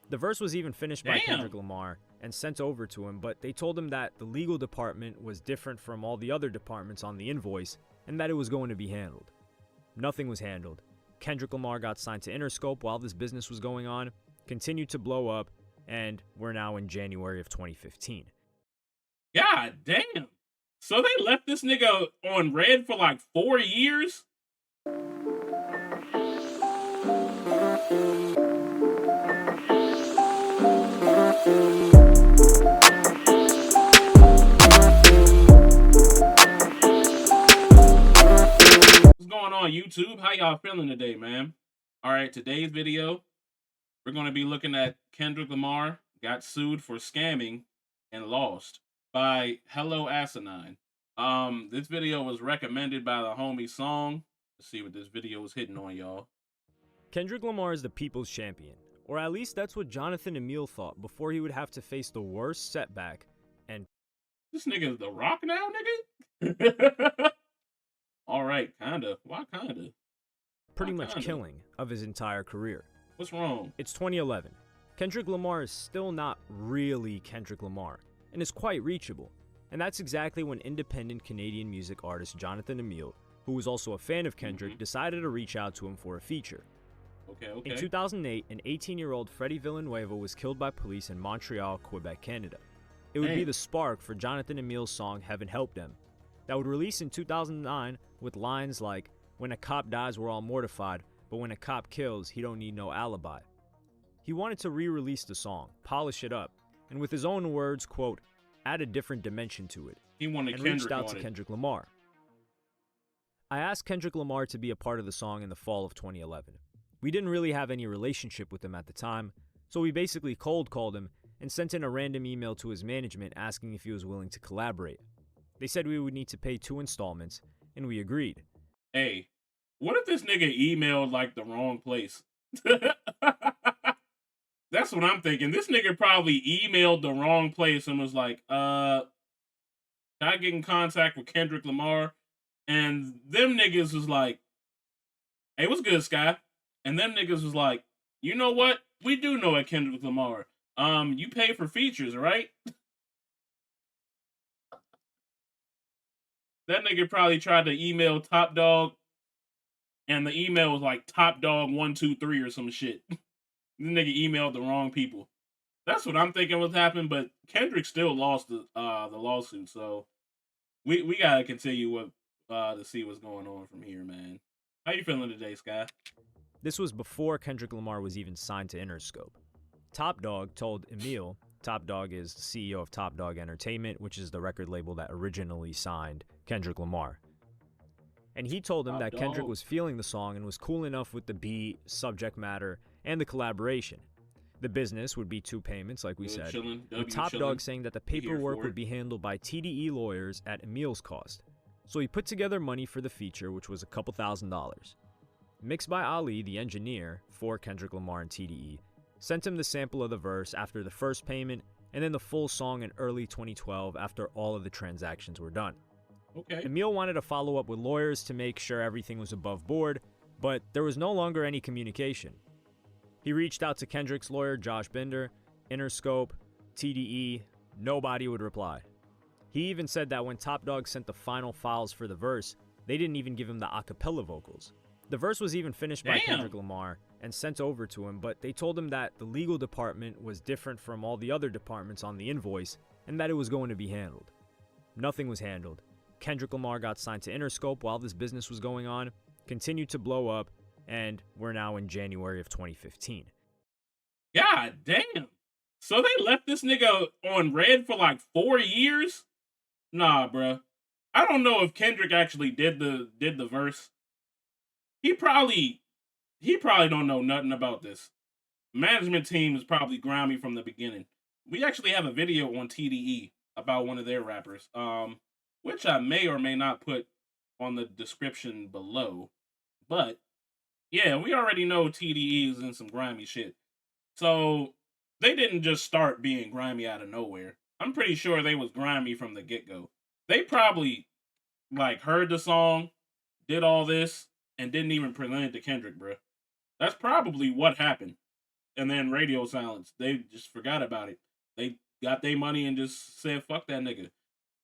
The verse was even finished by Kendrick Damn. Lamar and sent over to him, but they told him that the legal department was different from all the other departments on the invoice and that it was going to be handled. Nothing was handled. Kendrick Lamar got signed to Interscope while this business was going on, continued to blow up, and we're now in January of 2015. God damn. So they left this nigga on red for like 4 years? What's going on, YouTube? How y'all feeling today, man? All right, today's video, we're going to be looking at Kendrick Lamar got sued for scamming and lost by Hello Asinine. This video was recommended by the homie Song. Let's see what this video was hitting on, y'all. Kendrick Lamar is the people's champion, or at least that's what Johnathan Emile thought before he would have to face the worst setback and This nigga is The Rock now, nigga? All right, kinda. Why kinda? pretty much killing of his entire career. What's wrong? It's 2011. Kendrick Lamar is still not really Kendrick Lamar, and is quite reachable. And that's exactly when independent Canadian music artist Johnathan Emile, who was also a fan of Kendrick, decided to reach out to him for a feature. Okay. In 2008, an 18-year-old Freddie Villanueva was killed by police in Montreal, Quebec, Canada. It would be the spark for Johnathan Emile's song Heaven Help Them, that would release in 2009 with lines like, "When a cop dies, we're all mortified, but when a cop kills, he don't need no alibi." He wanted to re-release the song, polish it up, and with his own words, quote, add a different dimension to it, He wanted and Kendrick reached out on to it. Kendrick Lamar. I asked Kendrick Lamar to be a part of the song in the fall of 2011. We didn't really have any relationship with him at the time, so we basically cold called him and sent in a random email to his management asking if he was willing to collaborate. They said we would need to pay 2 installments, and we agreed. Hey, what if this nigga emailed like the wrong place? That's what I'm thinking. This nigga probably emailed the wrong place and was like, can I get in contact with Kendrick Lamar? And them niggas was like, hey, what's good, Sky? And them niggas was like, you know what? We do know a Kendrick Lamar. You pay for features, right? That nigga probably tried to email Top Dog, and the email was like Top Dog 123 or some shit. The nigga emailed the wrong people. That's what I'm thinking was happening, but Kendrick still lost the lawsuit, so we gotta continue to see what's going on from here, man. How you feeling today, Sky? This was before Kendrick Lamar was even signed to Interscope. Top Dog told Emile, Top Dog is the CEO of Top Dog Entertainment, which is the record label that originally signed Kendrick Lamar. And he told him that Kendrick was feeling the song and was cool enough with the beat, subject matter, and the collaboration. The business would be 2 payments, like we said, with Top Dog saying that the paperwork would be handled by TDE lawyers at Emile's cost. So he put together money for the feature, which was a couple $1,000s. Mixed by Ali, the engineer for Kendrick Lamar and TDE, sent him the sample of the verse after the first payment, and then the full song in early 2012 after all of the transactions were done. Okay. Emile wanted to follow up with lawyers to make sure everything was above board, but there was no longer any communication. He reached out to Kendrick's lawyer, Josh Binder, Interscope, TDE, nobody would reply. He even said that when Top Dog sent the final files for the verse, they didn't even give him the a cappella vocals. The verse was even finished by Kendrick Lamar and sent over to him, but they told him that the legal department was different from all the other departments on the invoice and that it was going to be handled. Nothing was handled. Kendrick Lamar got signed to Interscope while this business was going on, continued to blow up, and we're now in January of 2015. God damn. So they left this nigga on red for like 4 years? Nah, bruh. I don't know if Kendrick actually did the verse. He probably don't know nothing about this. Management team is probably grimy from the beginning. We actually have a video on TDE about one of their rappers, which I may or may not put on the description below. But yeah, we already know TDE is in some grimy shit. So they didn't just start being grimy out of nowhere. I'm pretty sure they was grimy from the get-go. They probably like heard the song, did all this, and didn't even present it to Kendrick, bro. That's probably what happened. and then radio silence. They just forgot about it. They got their money and just said, "Fuck that nigga."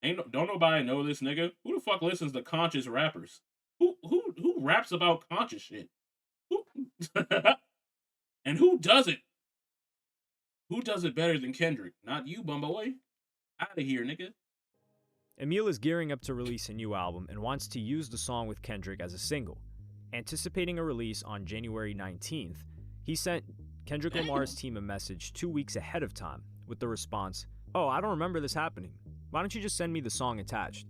Don't nobody know this nigga. Who the fuck listens to conscious rappers? Who raps about conscious shit? Who and who does it? Who does it better than Kendrick? Not you, bumboy. Out of here, nigga. Emile is gearing up to release a new album and wants to use the song with Kendrick as a single. Anticipating a release on January 19th, he sent Kendrick Lamar's team a message 2 weeks ahead of time with the response, "Oh, I don't remember this happening. Why don't you just send me the song attached?"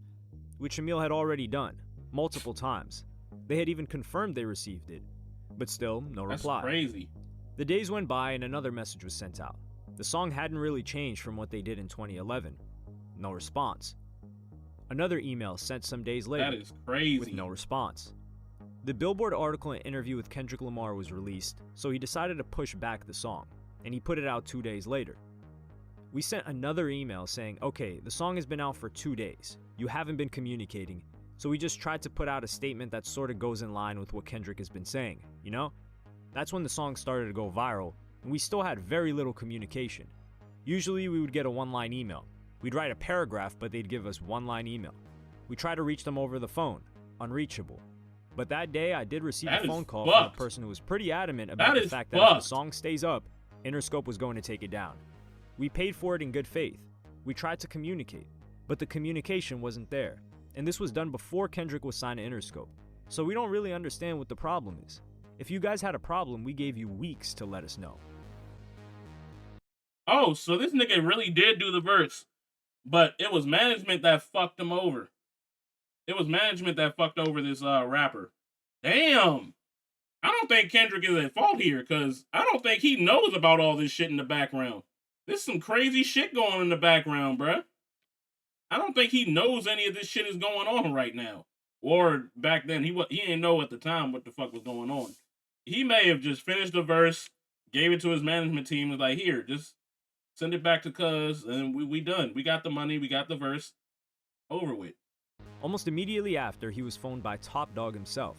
Which Emile had already done, multiple times. They had even confirmed they received it, but still, no reply. That's crazy. The days went by and another message was sent out. The song hadn't really changed from what they did in 2011. No response. Another email sent some days later. That is crazy. With no response. The Billboard article and interview with Kendrick Lamar was released, so he decided to push back the song, and he put it out 2 days later. We sent another email saying, "Okay, the song has been out for 2 days. You haven't been communicating, so we just tried to put out a statement that sort of goes in line with what Kendrick has been saying, you know?" That's when the song started to go viral, and we still had very little communication. Usually we would get a one-line email. We'd write a paragraph, but they'd give us one-line email. We tried to reach them over the phone, unreachable. But that day I did receive a phone call from a person who was pretty adamant about the fact that if the song stays up, Interscope was going to take it down. We paid for it in good faith. We tried to communicate, but the communication wasn't there. And this was done before Kendrick was signed to Interscope. So we don't really understand what the problem is. If you guys had a problem, we gave you weeks to let us know. Oh, so this nigga really did do the verse, but it was management that fucked him over. It was management that fucked over this rapper. Damn. I don't think Kendrick is at fault here, because I don't think he knows about all this shit in the background. There's some crazy shit going on in the background, bruh. I don't think he knows any of this shit is going on right now. Or back then, he didn't know at the time what the fuck was going on. He may have just finished the verse, gave it to his management team, was like, "Here, just send it back to cuz, and we done. We got the money, we got the verse. Over with." Almost immediately after, he was phoned by Top Dawg himself.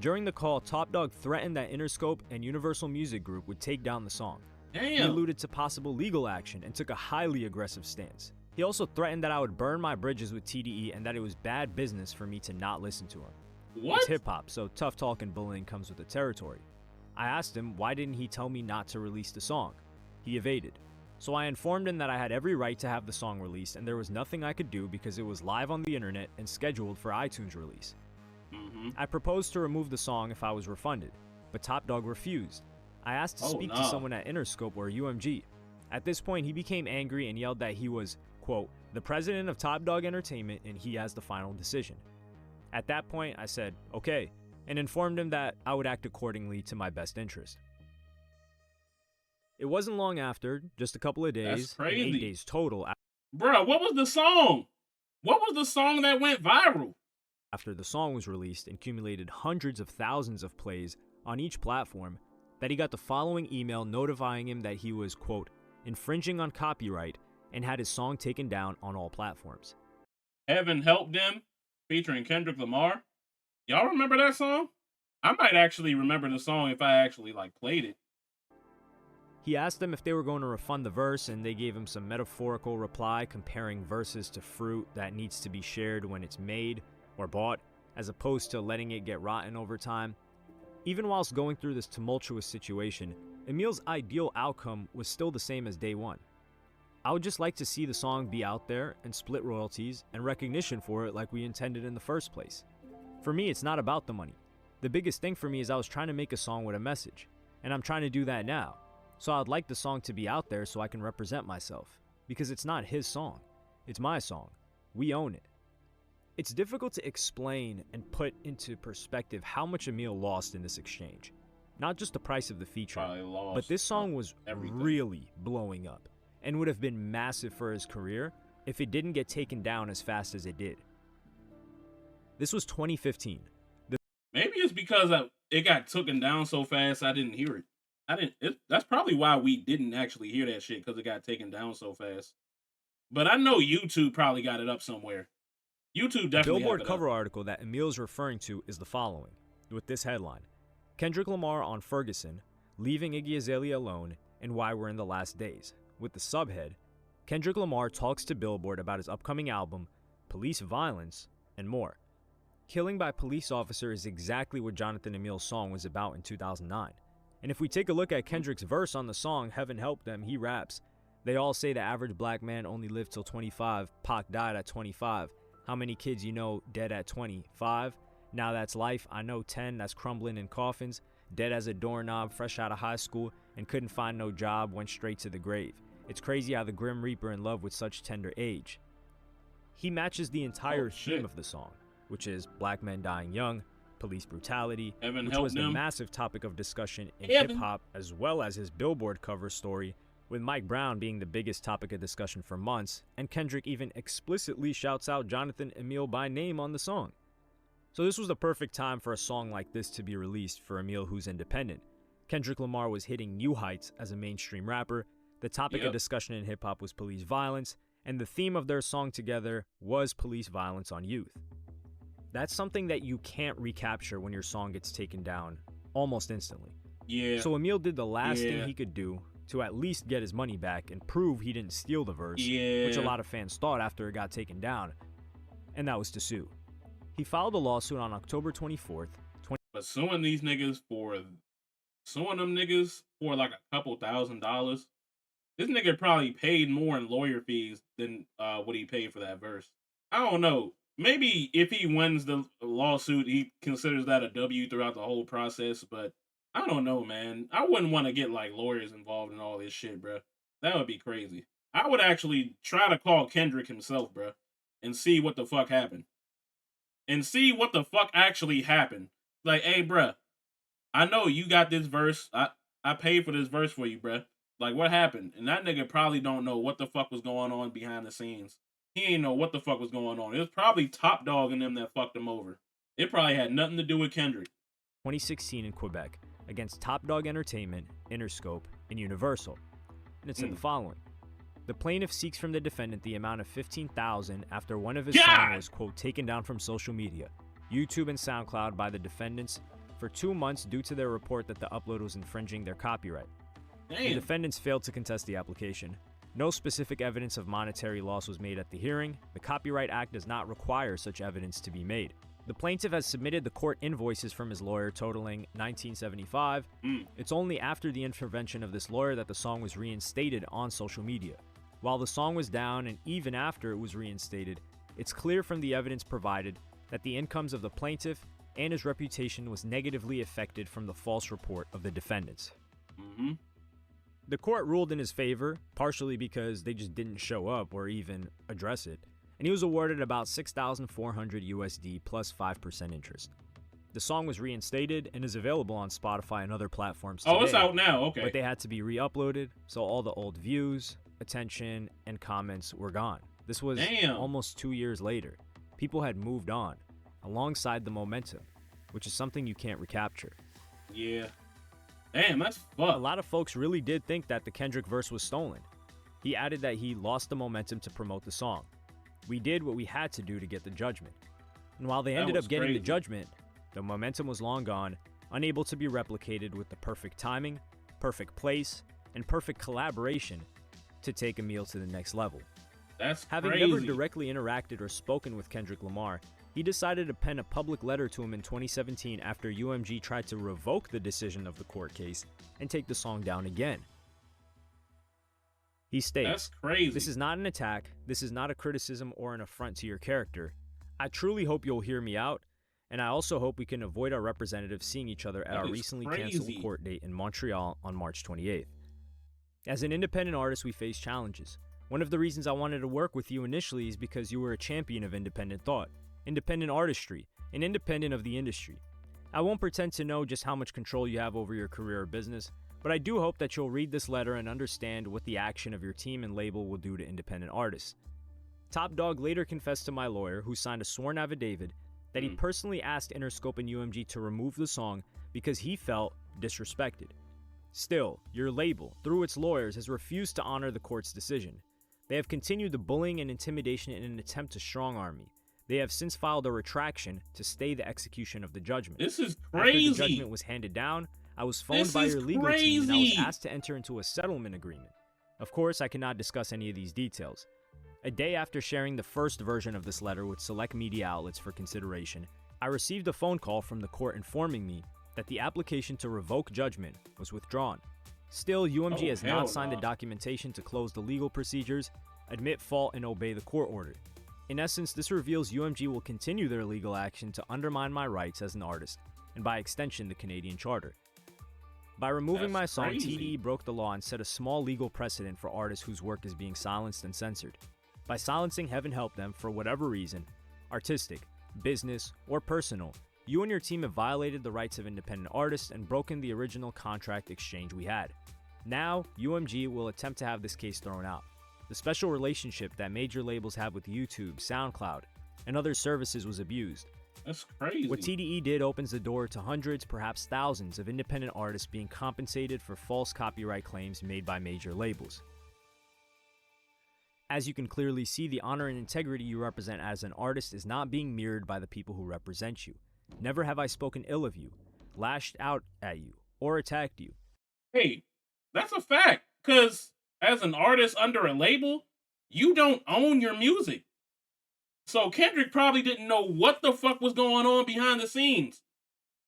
During the call, Top Dawg threatened that Interscope and Universal Music Group would take down the song. Damn. He alluded to possible legal action and took a highly aggressive stance. He also threatened that I would burn my bridges with TDE and that it was bad business for me to not listen to him. What? It's hip-hop, so tough talk and bullying comes with the territory. I asked him why didn't he tell me not to release the song. He evaded. So I informed him that I had every right to have the song released and there was nothing I could do because it was live on the internet and scheduled for iTunes release. I proposed to remove the song if I was refunded, but Top Dawg refused. I asked to speak to someone at Interscope or UMG. At this point, he became angry and yelled that he was, quote, "the president of Top Dawg Entertainment and he has the final decision." At that point, I said, okay, and informed him that I would act accordingly to my best interest. It wasn't long after, just a couple of days, That's crazy. 8 days total. Bruh, what was the song? What was the song that went viral? After the song was released and accumulated hundreds of thousands of plays on each platform, that he got the following email notifying him that he was, quote, infringing on copyright and had his song taken down on all platforms. Heaven Help Them, featuring Kendrick Lamar. Y'all remember that song? I might actually remember the song if I actually played it. He asked them if they were going to refund the verse, and they gave him some metaphorical reply comparing verses to fruit that needs to be shared when it's made or bought, as opposed to letting it get rotten over time. Even whilst going through this tumultuous situation, Emile's ideal outcome was still the same as day one. I would just like to see the song be out there and split royalties and recognition for it like we intended in the first place. For me, it's not about the money. The biggest thing for me is I was trying to make a song with a message, and I'm trying to do that now. So I'd like the song to be out there so I can represent myself, because it's not his song, it's my song. We own it. It's difficult to explain and put into perspective how much Emile lost in this exchange. Not just the price of the feature, but this song was really blowing up and would have been massive for his career if it didn't get taken down as fast as it did. This was 2015. Maybe it's because it got taken down so fast I didn't hear it. That's probably why we didn't actually hear that shit, because it got taken down so fast. But I know YouTube probably got it up somewhere. YouTube definitely. The Billboard cover article that Emile is referring to is the following, with this headline: Kendrick Lamar on Ferguson, Leaving Iggy Azalea Alone, and Why We're in the Last Days, with the subhead, Kendrick Lamar talks to Billboard about his upcoming album, police violence, and more. Killing by police officer is exactly what Johnathan Emile's song was about in 2009. And if we take a look at Kendrick's verse on the song, Heaven Help Them, he raps, "They all say the average black man only lived till 25, Pac died at 25. How many kids you know dead at 25? Now that's life, I know 10 that's crumbling in coffins, dead as a doorknob, fresh out of high school, and couldn't find no job, went straight to the grave. It's crazy how the Grim Reaper in love with such tender age." He matches the entire theme of the song, which is black men dying young, police brutality, which was the massive topic of discussion in hip-hop, as well as his Billboard cover story, with Mike Brown being the biggest topic of discussion for months, and Kendrick even explicitly shouts out Johnathan Emile by name on the song. So this was the perfect time for a song like this to be released for Emile, who's independent. Kendrick Lamar was hitting new heights as a mainstream rapper, the topic of discussion in hip-hop was police violence, and the theme of their song together was police violence on youth. That's something that you can't recapture when your song gets taken down almost instantly. So Emile did the last thing he could do to at least get his money back and prove he didn't steal the verse, which a lot of fans thought after it got taken down, and that was to sue. He filed a lawsuit on October 24th. But suing these niggas suing them niggas for like a couple $1,000s, this nigga probably paid more in lawyer fees than what he paid for that verse. I don't know. Maybe if he wins the lawsuit, he considers that a W throughout the whole process, but I don't know, man. I wouldn't want to get like lawyers involved in all this shit, bro. That would be crazy. I would actually try to call Kendrick himself, bro, and see what the fuck happened. And see what the fuck actually happened. Like, hey, bro, I know you got this verse. I paid for this verse for you, bro. Like, what happened? And that nigga probably don't know what the fuck was going on behind the scenes. He ain't know what the fuck was going on. It was probably Top Dog and them that fucked him over. It probably had nothing to do with Kendrick. 2016 in Quebec against Top Dog Entertainment, Interscope, and Universal. And it said the following. The plaintiff seeks from the defendant the amount of $15,000 after one of his songs was, quote, taken down from social media, YouTube and SoundCloud by the defendants for 2 months due to their report that the upload was infringing their copyright. The defendants failed to contest the application. No specific evidence of monetary loss was made at the hearing. The Copyright Act does not require such evidence to be made. The plaintiff has submitted the court invoices from his lawyer totaling $1975. It's only after the intervention of this lawyer that the song was reinstated on social media. While the song was down and even after it was reinstated, it's clear from the evidence provided that the incomes of the plaintiff and his reputation was negatively affected from the false report of the defendants. The court ruled in his favor, partially because they just didn't show up or even address it, and he was awarded about $6,400 USD plus 5% interest. The song was reinstated and is available on Spotify and other platforms today. Oh, it's out now, okay. But they had to be re-uploaded, so all the old views, attention, and comments were gone. This was almost 2 years later. People had moved on, alongside the momentum, which is something you can't recapture. Yeah. Damn, that's fucked. A lot of folks really did think that the Kendrick verse was stolen. He added that he lost the momentum to promote the song. We did what we had to do to get the judgment. And while they ended up getting the judgment, the momentum was long gone, unable to be replicated with the perfect timing, perfect place, and perfect collaboration to take Emile to the next level. That's Having crazy. never directly interacted or spoken with Kendrick Lamar, he decided to pen a public letter to him in 2017 after UMG tried to revoke the decision of the court case and take the song down again. He states, "That's crazy. This is not an attack, this is not a criticism or an affront to your character. I truly hope you'll hear me out, and I also hope we can avoid our representatives seeing each other at our recently canceled court date in Montreal on March 28th. As an independent artist, we face challenges. One of the reasons I wanted to work with you initially is because you were a champion of independent thought, independent artistry, and independent of the industry. I won't pretend to know just how much control you have over your career or business, but I do hope that you'll read this letter and understand what the action of your team and label will do to independent artists. Top Dog later confessed to my lawyer, who signed a sworn affidavit, that he personally asked Interscope and UMG to remove the song because he felt disrespected. Still, your label, through its lawyers, has refused to honor the court's decision. They have continued the bullying and intimidation in an attempt to strong-arm me. They have since filed a retraction to stay the execution of the judgment. This is crazy. After the judgment was handed down, I was phoned This by is your legal team and I was crazy. asked to enter into a settlement agreement. Of course, I cannot discuss any of these details. A day after sharing the first version of this letter with select media outlets for consideration, I received a phone call from the court informing me that the application to revoke judgment was withdrawn. Still, UMG has hell not signed the nah. documentation to close the legal procedures, admit fault, and obey the court order. In essence, this reveals UMG will continue their legal action to undermine my rights as an artist, and by extension, the Canadian Charter. By removing my That's song, crazy. TDE broke the law and set a small legal precedent for artists whose work is being silenced and censored. By silencing Heaven Help Them for whatever reason, artistic, business, or personal, you and your team have violated the rights of independent artists and broken the original contract exchange we had. Now, UMG will attempt to have this case thrown out. The special relationship that major labels have with YouTube, SoundCloud, and other services was abused. That's crazy. What TDE did opens the door to hundreds, perhaps thousands, of independent artists being compensated for false copyright claims made by major labels. As you can clearly see, the honor and integrity you represent as an artist is not being mirrored by the people who represent you. Never have I spoken ill of you, lashed out at you, or attacked you. Hey, that's a fact. Because as an artist under a label, you don't own your music. So Kendrick probably didn't know what the fuck was going on behind the scenes.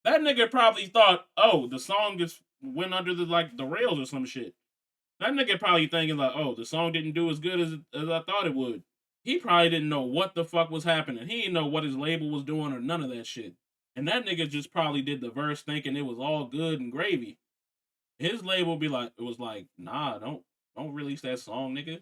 That nigga probably thought, oh, the song just went under the rails or some shit. That nigga probably thinking like, oh, the song didn't do as good as I thought it would. He probably didn't know what the fuck was happening. He didn't know what his label was doing or none of that shit. And that nigga just probably did the verse thinking it was all good and gravy. His label was like, nah, don't release that song, nigga.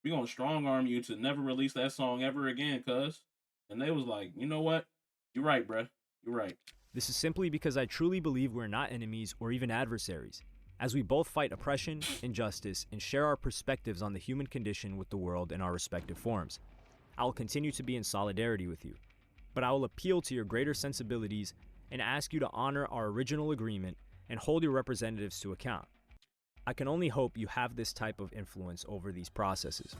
We gonna strong arm you to never release that song ever again, cuz. And they was like, you know what? You're right, bruh. You're right. This is simply because I truly believe we're not enemies or even adversaries, as we both fight oppression, injustice, and share our perspectives on the human condition with the world in our respective forms. I will continue to be in solidarity with you, but I will appeal to your greater sensibilities and ask you to honor our original agreement and hold your representatives to account. I can only hope you have this type of influence over these processes.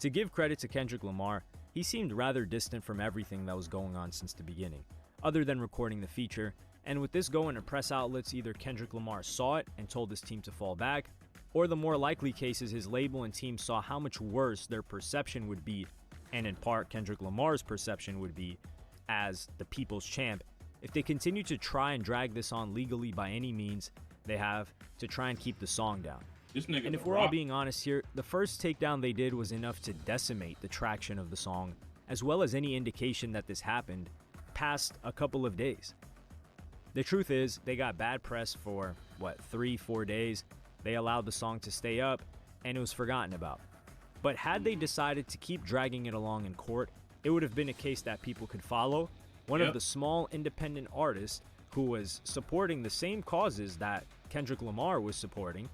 To give credit to Kendrick Lamar, he seemed rather distant from everything that was going on since the beginning, other than recording the feature, and with this going to press outlets, either Kendrick Lamar saw it and told his team to fall back, or the more likely cases, his label and team saw how much worse their perception would be, and in part Kendrick Lamar's perception would be, as the people's champ, if they continue to try and drag this on legally by any means they have to try and keep the song down. And if we're all being honest here, the first takedown they did was enough to decimate the traction of the song, as well as any indication that this happened past a couple of days. The truth is, they got bad press for, 3-4 days. They allowed the song to stay up, and it was forgotten about. But had they decided to keep dragging it along in court, it would have been a case that people could follow. One of the small independent artists who was supporting the same causes that Kendrick Lamar was supporting,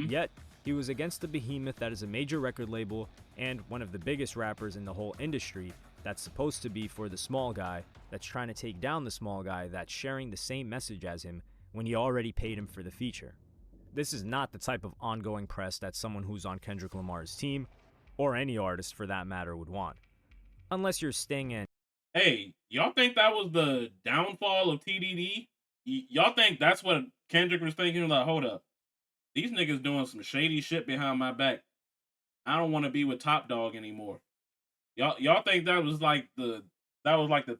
yet he was against the behemoth that is a major record label and one of the biggest rappers in the whole industry that's supposed to be for the small guy that's trying to take down the small guy that's sharing the same message as him when he already paid him for the feature. This is not the type of ongoing press that someone who's on Kendrick Lamar's team, or any artist for that matter, would want. Unless you're Sting and... Hey, y'all think that was the downfall of TDD? Y'all think that's what Kendrick was thinking? Like, hold up. These niggas doing some shady shit behind my back. I don't want to be with Top Dog anymore. Y'all think that was like the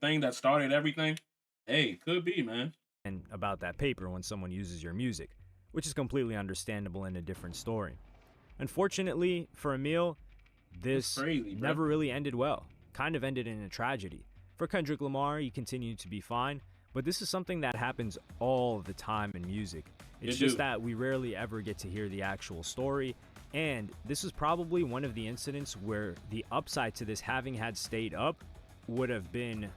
thing that started everything? Hey, could be, man. And about that paper when someone uses your music, which is completely understandable and a different story. Unfortunately for Emile, this never really ended well. Kind of ended in a tragedy. For Kendrick Lamar, he continued to be fine, but this is something that happens all the time in music. It's just that we rarely ever get to hear the actual story, and this is probably one of the incidents where the upside to this having had stayed up would have been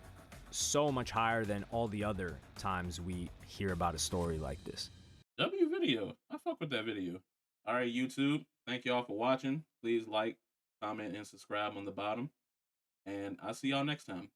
so much higher than all the other times we hear about a story like this. W video. I fuck with that video. All right, YouTube. Thank y'all for watching. Please like, comment, and subscribe on the bottom. And I'll see y'all next time.